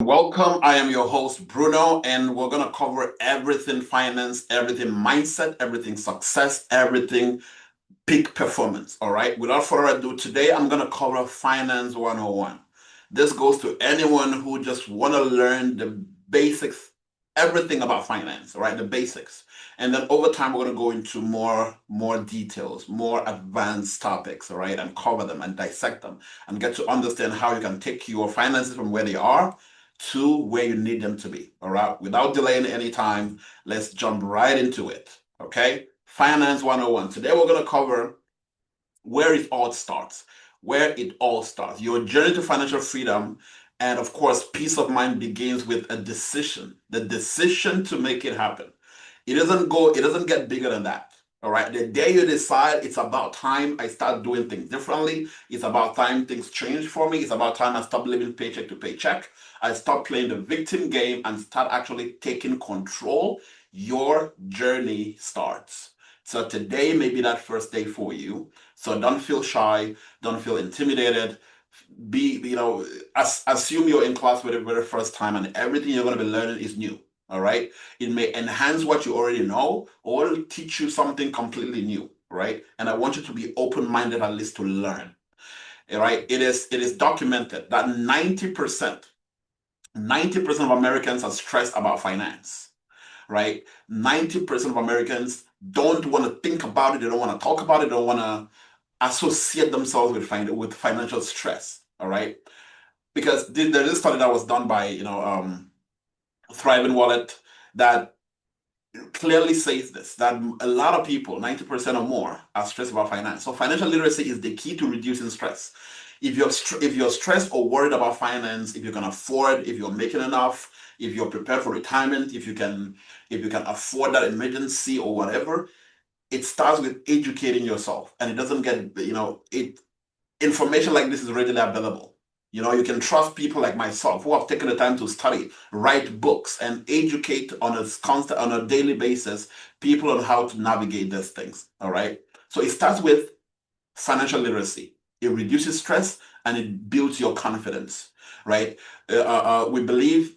Welcome. I am your host, Bruno, and we're going to cover everything finance, everything mindset, everything success, everything peak performance. All right. Without further ado, today I'm going to cover Finance 101. This goes to anyone who just want to learn the basics, everything about finance, all right? The basics. And then over time, we're going to go into more details, more advanced topics, all right, and cover them and dissect them and get to understand how you can take your finances from where they are to where you need them to be. All right. Without delaying any time, let's jump right into it. Okay. Finance 101. Today we're going to cover where it all starts. Where it all starts. Your journey to financial freedom and, of course, peace of mind begins with a decision. The decision to make it happen. It doesn't get bigger than that. All right. The day you decide it's about time I start doing things differently, it's about time things change for me, it's about time I stop living paycheck to paycheck, I stop playing the victim game and start actually taking control, your journey starts. So today may be that first day for you. So don't feel shy, don't feel intimidated. Assume you're in class for the very first time and everything you're going to be learning is new. All right. It may enhance what you already know or it'll teach you something completely new. Right. And I want you to be open-minded at least to learn. All right. It is documented that 90% of Americans are stressed about finance. Right. 90% of Americans don't want to think about it. They don't want to talk about it. They don't want to associate themselves with financial stress. All right. Because there is a study that was done by, Thriving Wallet that clearly says this, that a lot of people, 90% or more, are stressed about finance. So financial literacy is the key to reducing stress. If you're stressed or worried about finance, if you can afford, if you're making enough, if you're prepared for retirement, if you can afford that emergency or whatever, it starts with educating yourself. And it doesn't get, it information like this is readily available. You can trust people like myself who have taken the time to study, write books, and educate on a daily basis people on how to navigate these things. All right. So it starts with financial literacy. It reduces stress and it builds your confidence. Right. We believe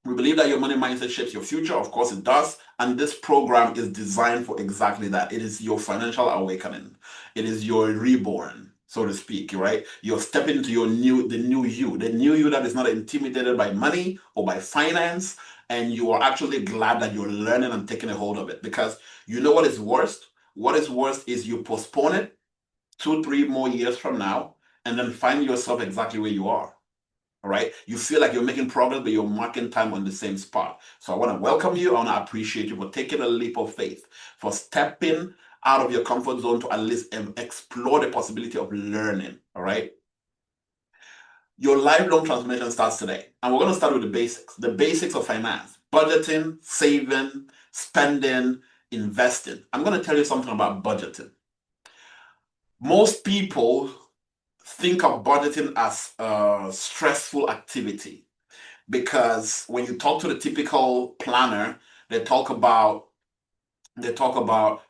that your money mindset shapes your future. Of course, it does. And this program is designed for exactly that. It is your financial awakening. It is your reborn, so to speak, right? You're stepping into the new you that is not intimidated by money or by finance. And you are actually glad that you're learning and taking a hold of it because you know what is worst? What is worst is you postpone it 2, 3 more years from now and then find yourself exactly where you are. All right. You feel like you're making progress, but you're marking time on the same spot. So I want to welcome you. I want to appreciate you for taking a leap of faith, for stepping out of your comfort zone to at least explore the possibility of learning. All right. Your lifelong transformation starts today. And we're going to start with the basics of finance, budgeting, saving, spending, investing. I'm going to tell you something about budgeting. Most people think of budgeting as a stressful activity because when you talk to the typical planner, they talk about they talk about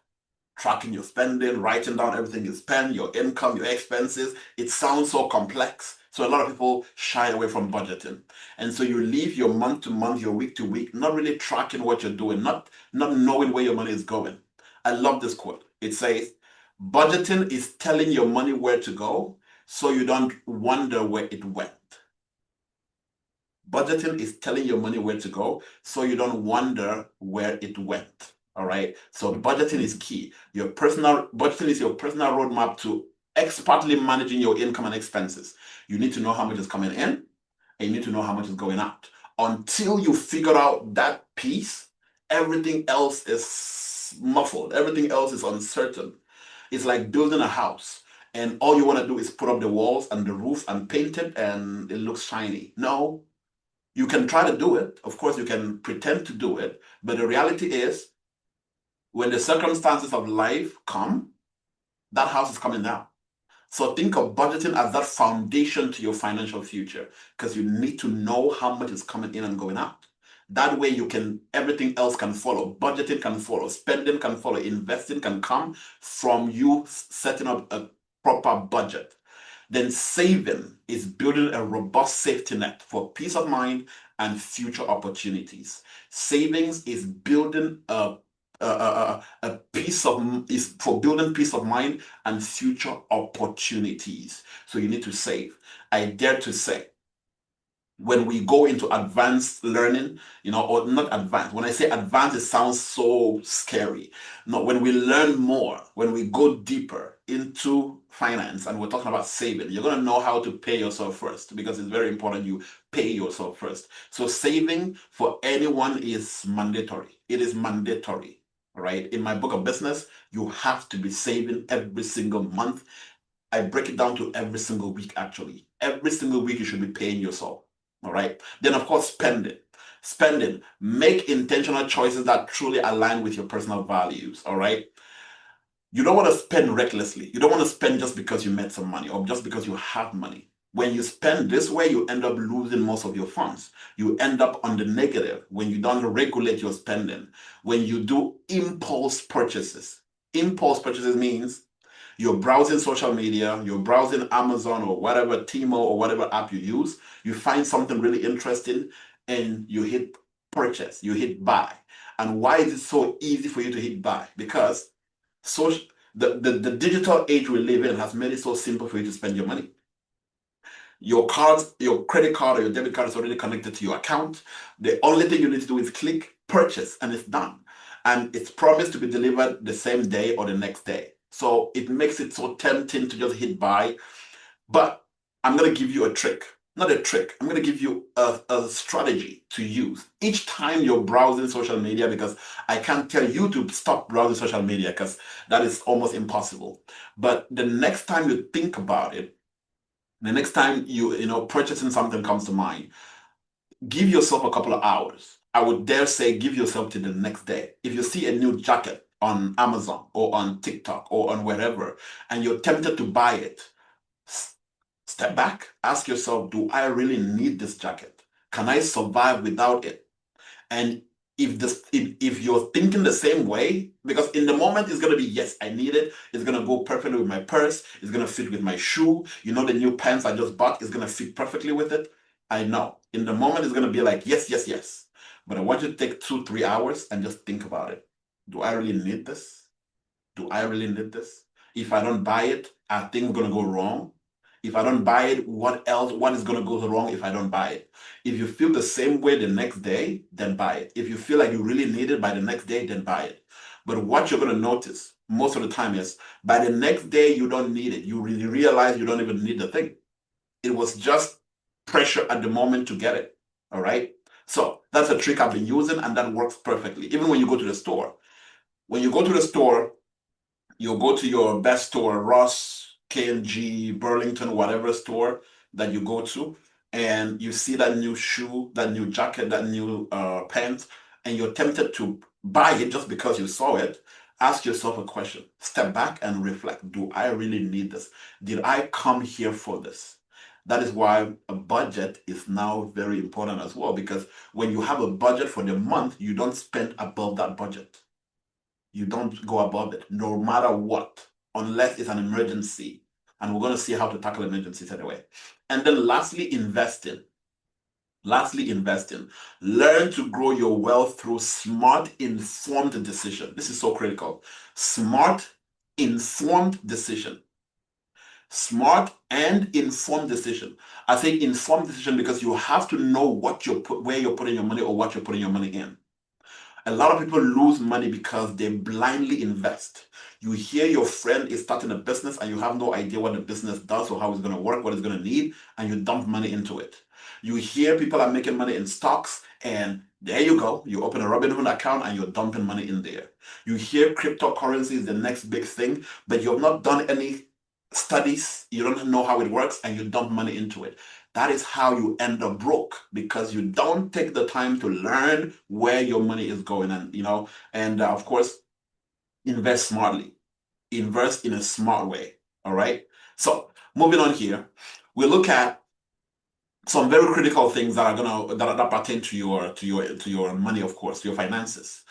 tracking your spending, writing down everything you spend, your income, your expenses. It sounds so complex. So a lot of people shy away from budgeting. And so you leave your month to month, your week to week, not really tracking what you're doing, not knowing where your money is going. I love this quote. It says, budgeting is telling your money where to go so you don't wonder where it went. Budgeting is telling your money where to go so you don't wonder where it went. All right. So budgeting is key. Budgeting is your personal roadmap to expertly managing your income and expenses. You need to know how much is coming in and you need to know how much is going out. Until you figure out that piece, everything else is muffled. Everything else is uncertain. It's like building a house and all you want to do is put up the walls and the roof and paint it and it looks shiny. No, you can try to do it. Of course, you can pretend to do it. But the reality is, when the circumstances of life come, that house is coming down. So think of budgeting as that foundation to your financial future because you need to know how much is coming in and going out. That way everything else can follow. Budgeting can follow, spending can follow, investing can come from you setting up a proper budget. Then saving is building a robust safety net for peace of mind and future opportunities. Savings is building a piece of is for building peace of mind and future opportunities. So you need to save. I dare to say, when we go into advanced learning, or not advanced. When I say advanced, it sounds so scary. No, when we learn more, when we go deeper into finance and we're talking about saving, you're going to know how to pay yourself first, because it's very important you pay yourself first. So saving for anyone is mandatory. It is mandatory, right? In my book of business, you have to be saving every single month. I break it down to every single week, actually. Every single week, you should be paying yourself. All right. Then, of course, spending. Spending. Make intentional choices that truly align with your personal values. All right. You don't want to spend recklessly. You don't want to spend just because you made some money or just because you have money. When you spend this way, you end up losing most of your funds. You end up on the negative when you don't regulate your spending. When you do impulse purchases. Impulse purchases means you're browsing social media, you're browsing Amazon or whatever, Timo or whatever app you use, you find something really interesting and you hit purchase, you hit buy. And why is it so easy for you to hit buy? Because social, the digital age we live in has made it so simple for you to spend your money. Your cards, your credit card or your debit card is already connected to your account. The only thing you need to do is click purchase and it's done. And it's promised to be delivered the same day or the next day. So it makes it so tempting to just hit buy. But I'm going to give you a trick. Not a trick. I'm going to give you a strategy to use each time you're browsing social media, because I can't tell you to stop browsing social media because that is almost impossible. But the next time you think about it, the next time purchasing something comes to mind, give yourself a couple of hours. I would dare say give yourself to the next day. If you see a new jacket on Amazon or on TikTok or on wherever, and you're tempted to buy it, step back, ask yourself, do I really need this jacket? Can I survive without it? And if you're thinking the same way, because in the moment it's gonna be yes, I need it. It's gonna go perfectly with my purse. It's gonna fit with my shoe. The new pants I just bought is gonna fit perfectly with it. I know. In the moment it's gonna be like yes, yes, yes. But I want you to take 2, 3 hours and just think about it. Do I really need this? Do I really need this? If I don't buy it, are things gonna go wrong? If I don't buy it, what else? What is gonna go wrong if I don't buy it? If you feel the same way the next day, then buy it. If you feel like you really need it by the next day, then buy it. But what you're gonna notice most of the time is by the next day you don't need it. You really realize you don't even need the thing. It was just pressure at the moment to get it. All right. So that's a trick I've been using, and that works perfectly. Even when you go to the store. When you go to the store, you'll go to your best store, Ross, K&G, Burlington, whatever store that you go to, and you see that new shoe, that new jacket, that new pants, and you're tempted to buy it just because you saw it. Ask yourself a question. Step back and reflect. Do I really need this? Did I come here for this? That is why a budget is now very important as well, because when you have a budget for the month, you don't spend above that budget. You don't go above it, no matter what, unless it's an emergency. And we're going to see how to tackle emergencies anyway. And then lastly, investing. Lastly, investing. Learn to grow your wealth through smart, informed decision. This is so critical. Smart, informed decision. Smart and informed decision. I think informed decision because you have to know where you're putting your money or what you're putting your money in. A lot of people lose money because they blindly invest. You hear your friend is starting a business and you have no idea what the business does or how it's going to work, what it's going to need, and you dump money into it. You hear people are making money in stocks, and there you go. You open a Robinhood account and you're dumping money in there. You hear cryptocurrency is the next big thing, but you've not done any studies, you don't know how it works, and you dump money into it. That is how you end up broke, because you don't take the time to learn where your money is going. And of course, invest smartly. Invest in a smart way. All right. So moving on here, we look at some very critical things that pertain to your money, of course, your finances.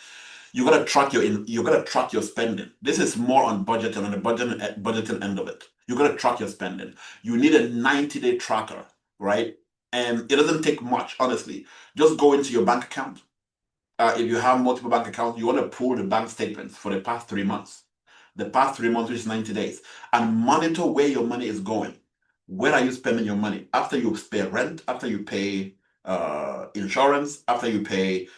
You gotta track you gotta track your spending. This is more on budgeting, on the budgeting end of it. You gotta track your spending. You need a 90-day tracker, right? And it doesn't take much, honestly. Just go into your bank account. If you have multiple bank accounts, you want to pull the bank statements for the past 3 months. The past 3 months, which is 90 days, and monitor where your money is going. Where are you spending your money? After you pay rent, after you pay insurance, after you pay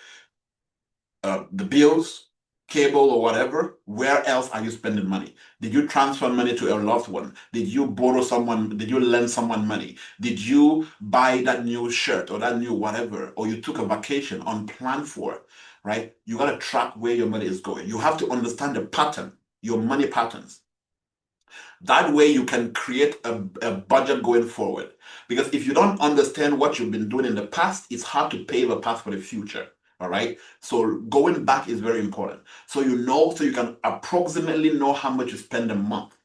the bills, cable, or whatever, where else are you spending money? Did you transfer money to a loved one? Did you borrow someone? Did you lend someone money? Did you buy that new shirt or that new whatever? Or you took a vacation unplanned for, right? You got to track where your money is going. You have to understand the pattern, your money patterns. That way you can create a budget going forward. Because if you don't understand what you've been doing in the past, it's hard to pave a path for the future. All right. So going back is very important. So so you can approximately know how much you spend a month.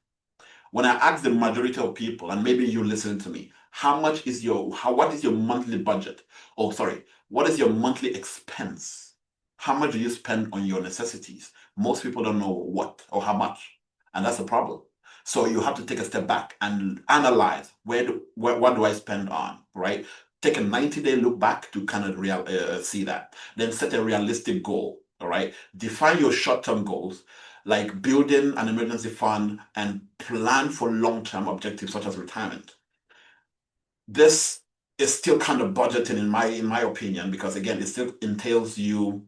When I ask the majority of people, and maybe you listen to me, what is your monthly budget? Oh, sorry, what is your monthly expense? How much do you spend on your necessities? Most people don't know what or how much, and that's the problem. So you have to take a step back and analyze what do I spend on, right? Take a 90-day look back to kind of see that. Then set a realistic goal, all right? Define your short-term goals like building an emergency fund and plan for long-term objectives such as retirement. This is still kind of budgeting in my opinion, because again, it still entails you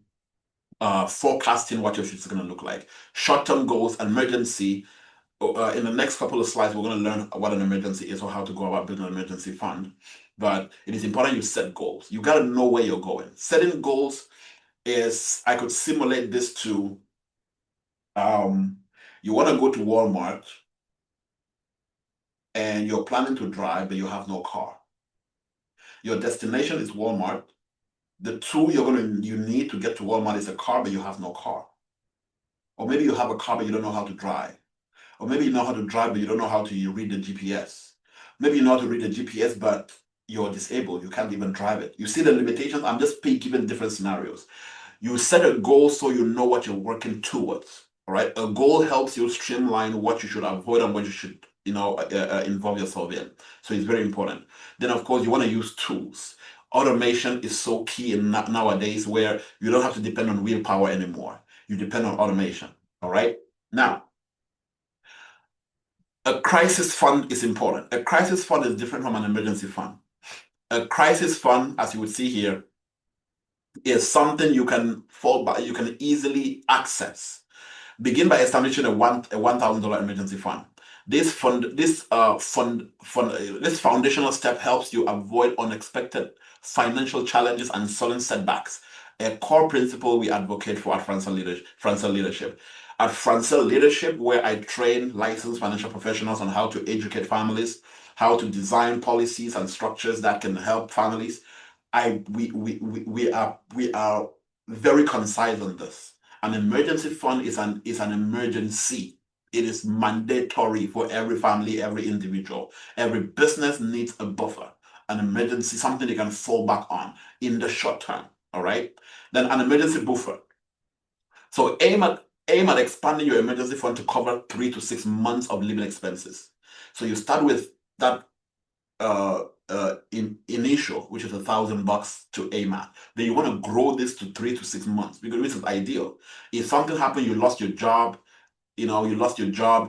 forecasting what your future is going to look like. Short-term goals, emergency. In the next couple of slides, we're going to learn what an emergency is or how to go about building an emergency fund. But it is important you set goals. You got to know where you're going. Setting goals I could simulate this to you want to go to Walmart and you're planning to drive, but you have no car. Your destination is Walmart. The tool you need to get to Walmart is a car, but you have no car. Or maybe you have a car, but you don't know how to drive. Or maybe you know how to drive, but you don't know how to read the GPS. Maybe you know how to read the GPS, but you're disabled. You can't even drive it. You see the limitations? I'm just giving different scenarios. You set a goal so you know what you're working towards. All right. A goal helps you streamline what you should avoid and what you should, involve yourself in. So it's very important. Then, of course, you want to use tools. Automation is so key nowadays, where you don't have to depend on willpower anymore. You depend on automation. All right. Now, a crisis fund is important. A crisis fund is different from an emergency fund. A crisis fund, as you would see here, is something you can fall back, you can easily access. Begin by establishing a $1,000 emergency fund. This foundational step helps you avoid unexpected financial challenges and sudden setbacks. A core principle we advocate for at Francel Leadership. At Francel Leadership, where I train licensed financial professionals on how to educate families, how to design policies and structures that can help families, we are very concise on this. An emergency fund is an emergency. It is mandatory for every family, every individual. Every business needs a buffer, an emergency, something they can fall back on in the short term. All right. Then an emergency buffer. So aim at expanding your emergency fund to cover 3 to 6 months of living expenses. So you start with that initial, which is $1,000 to aim at. Then you want to grow this to 3 to 6 months, because this is ideal. If something happened, you lost your job,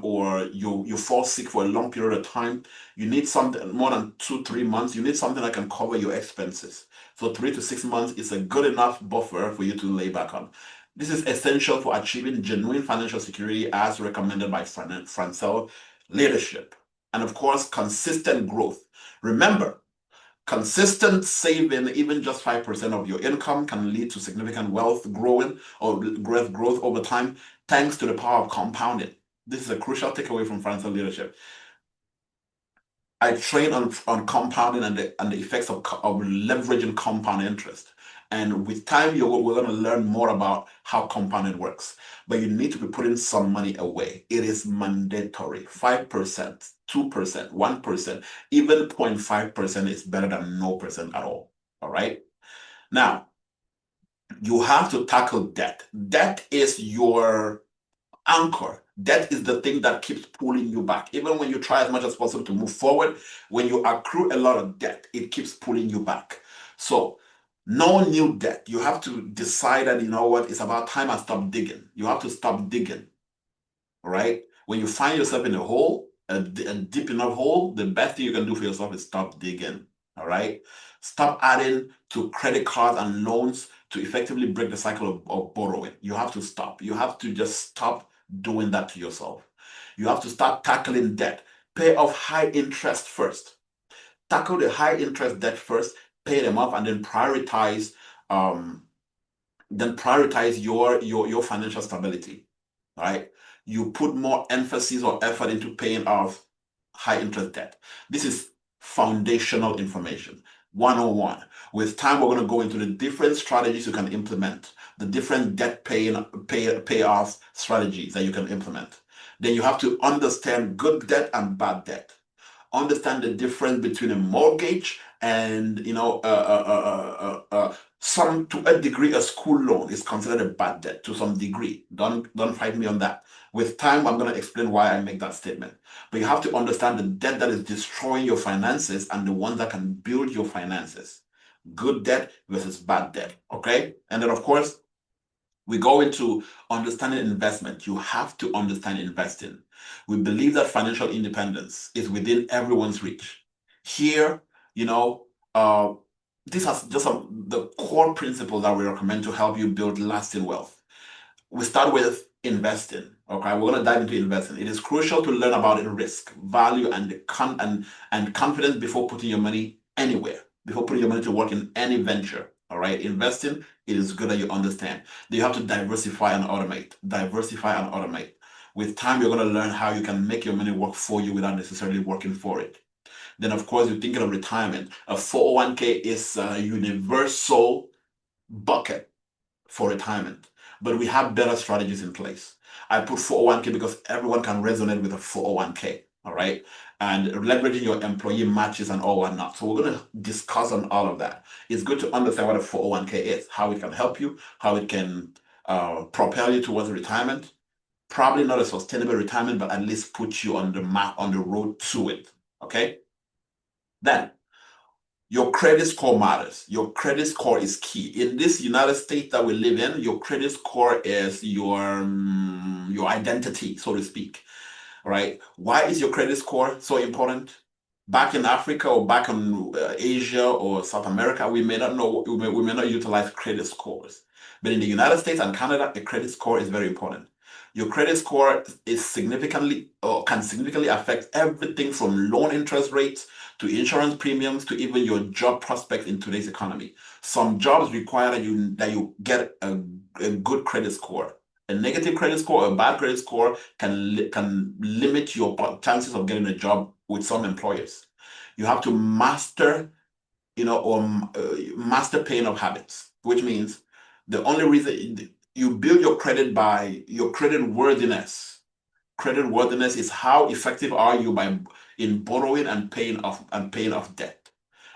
or you fall sick for a long period of time, you need something more than 2 3 months. You need something that can cover your expenses. So 3 to 6 months is a good enough buffer for you to lay back on. This is essential for achieving genuine financial security as recommended by Francel Leadership. And of course, consistent growth. Remember, consistent saving, even just 5% of your income, can lead to significant wealth growth over time, thanks to the power of compounding. This is a crucial takeaway from Francel Leadership. I train on compounding and the effects of leveraging compound interest. And with time, we're going to learn more about how compounding works. But you need to be putting some money away. It is mandatory. 5%, 2%, 1%, even 0.5% is better than no percent at all. All right. Now, You have to tackle debt. Debt is your anchor. Debt is the thing that keeps pulling you back. Even when you try as much as possible to move forward, when you accrue a lot of debt, it keeps pulling you back. So, no new debt. You have to decide that, you know what, it's about time I stop digging. You have to stop digging, right? When you find yourself in a hole, a deep enough hole, the best thing you can do for yourself is stop digging, all right? Stop adding to credit cards and loans to effectively break the cycle of borrowing. You have to stop. You have to just stop doing that to yourself. You have to start tackling debt. Pay off high interest first. Tackle the high interest debt first, pay them off, and um, then prioritize your financial stability, right? You put more emphasis or effort into paying off high interest debt. This is foundational information. 101. With time, we're going to go into the different strategies you can implement, the different debt payoff strategies that you can implement. Then you have to understand good debt and bad debt. Understand the difference between a mortgage and some, to a degree, a school loan is considered a bad debt to some degree. Don't fight me on that. With time, I'm going to explain why I make that statement. But you have to understand the debt that is destroying your finances and the one that can build your finances. Good debt versus bad debt. Okay? And then, of course, we go into understanding investment. You have to understand investing. We believe that financial independence is within everyone's reach. Here, you know, uh, these are just some the core principles that we recommend to help you build lasting wealth. We start with investing. Okay, we're going to dive into investing. It is crucial to learn about risk, value, and confidence before putting your money anywhere, before putting your money to work in any venture. All right, investing, it is good that you understand. You have to diversify and automate. Diversify and automate. With time, you're going to learn how you can make your money work for you without necessarily working for it. Then, of course, you're thinking of retirement. A 401k is a universal bucket for retirement, but we have better strategies in place. I put 401k because everyone can resonate with a 401k, all right? And leveraging your employee matches and all whatnot. So we're going to discuss on all of that. It's good to understand what a 401k is, how it can help you, how it can propel you towards retirement. Probably not a sustainable retirement, but at least put you on the map, on the road to it, okay? Then, your credit score matters. Your credit score is key. In this United States that we live in, your credit score is your identity, so to speak, right? Why is your credit score so important? Back in Africa or back in Asia or South America, we may not know, we may not utilize credit scores. But in the United States and Canada, a credit score is very important. Your credit score is significantly or can significantly affect everything from loan interest rates to insurance premiums to even your job prospects in today's economy. Some jobs require that you get a good credit score. A negative credit score or a bad credit score can limit your chances of getting a job with some employers. You have to master, master paying of habits, which means the only reason you build your credit by your credit worthiness. Credit worthiness is how effective are you in borrowing and paying off debt.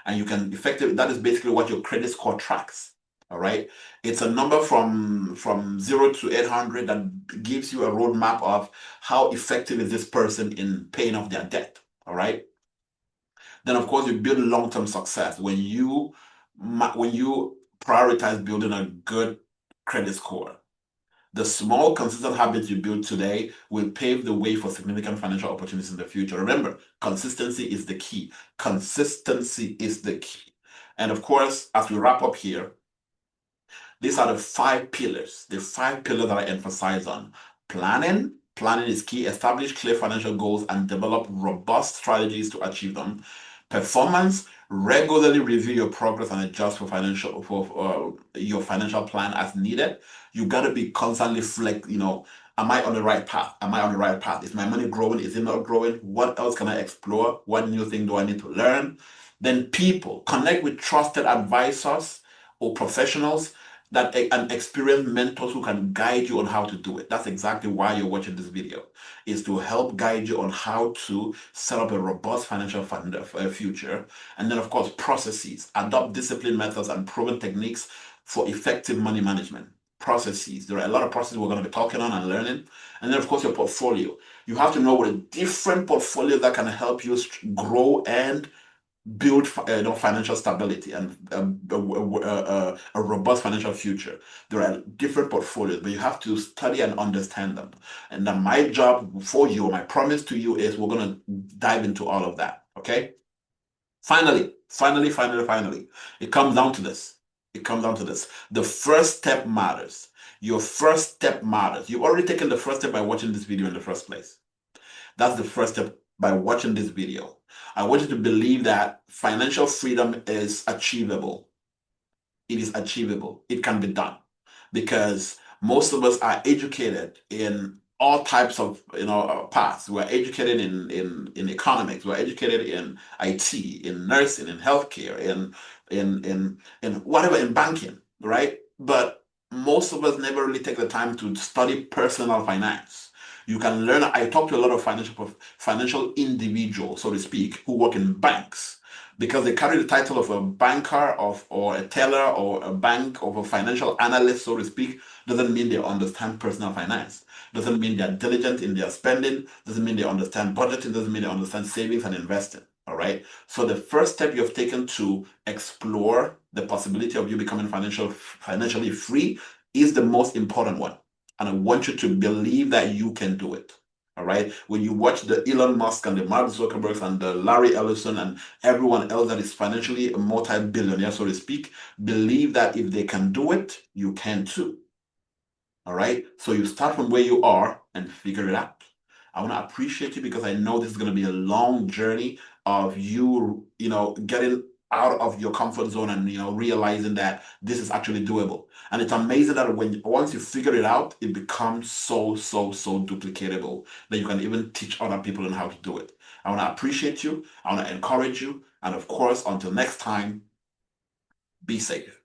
And you can that is basically what your credit score tracks. All right. It's a number from 0 to 800 that gives you a roadmap of how effective is this person in paying off their debt. All right. Then of course you build long-term success when you prioritize building a good credit score. The small, consistent habits you build today will pave the way for significant financial opportunities in the future. Remember, consistency is the key. Consistency is the key. And of course, as we wrap up here, these are the 5 pillars, that I emphasize on. Planning. Planning is key. Establish clear financial goals and develop robust strategies to achieve them. Performance. Regularly review your progress and adjust for your financial plan as needed. You got to be constantly am I on the right path? Am I on the right path? Is my money growing? Is it not growing? What else can I explore? What new thing do I need to learn? Then people. Connect with trusted advisors or professionals. that an experienced mentors who can guide you on how to do it. That's exactly why you're watching this video, is to help guide you on how to set up a robust financial fund future. And then, of course, processes, adopt discipline methods and proven techniques for effective money management. Processes. There are a lot of processes we're going to be talking on and learning. And then, of course, your portfolio. You have to know what a different portfolio that can help you grow and build financial stability and a robust financial future. There are different portfolios, but you have to study and understand them. And then my job for you, my promise to you is we're going to dive into all of that. Okay. Finally, it comes down to this. It comes down to this. The first step matters. Your first step matters. You've already taken the first step by watching this video in the first place. That's the first step by watching this video. I want you to believe that financial freedom is achievable. It is achievable. It can be done because most of us are educated in all types of paths. We're educated in economics. We're educated in IT, in nursing, in healthcare, in whatever, in banking, right? But most of us never really take the time to study personal finance. You can learn. I talk to a lot of financial individuals, so to speak, who work in banks because they carry the title of a banker or a teller or a bank of a financial analyst, so to speak, doesn't mean they understand personal finance. Doesn't mean they're diligent in their spending. Doesn't mean they understand budgeting. Doesn't mean they understand savings and investing. All right. So the first step you have taken to explore the possibility of you becoming financially free is the most important one. And I want you to believe that you can do it. All right. When you watch the Elon Musk and the Mark Zuckerbergs and the Larry Ellison and everyone else that is financially a multi-billionaire, so to speak, believe that if they can do it, you can too. All right. So you start from where you are and figure it out. I want to appreciate you because I know this is going to be a long journey of you, getting out of your comfort zone and realizing that this is actually doable. And it's amazing that once you figure it out, it becomes so duplicatable that you can even teach other people on how to do it. I want to appreciate you. I want to encourage you. And of course, until next time, be safe.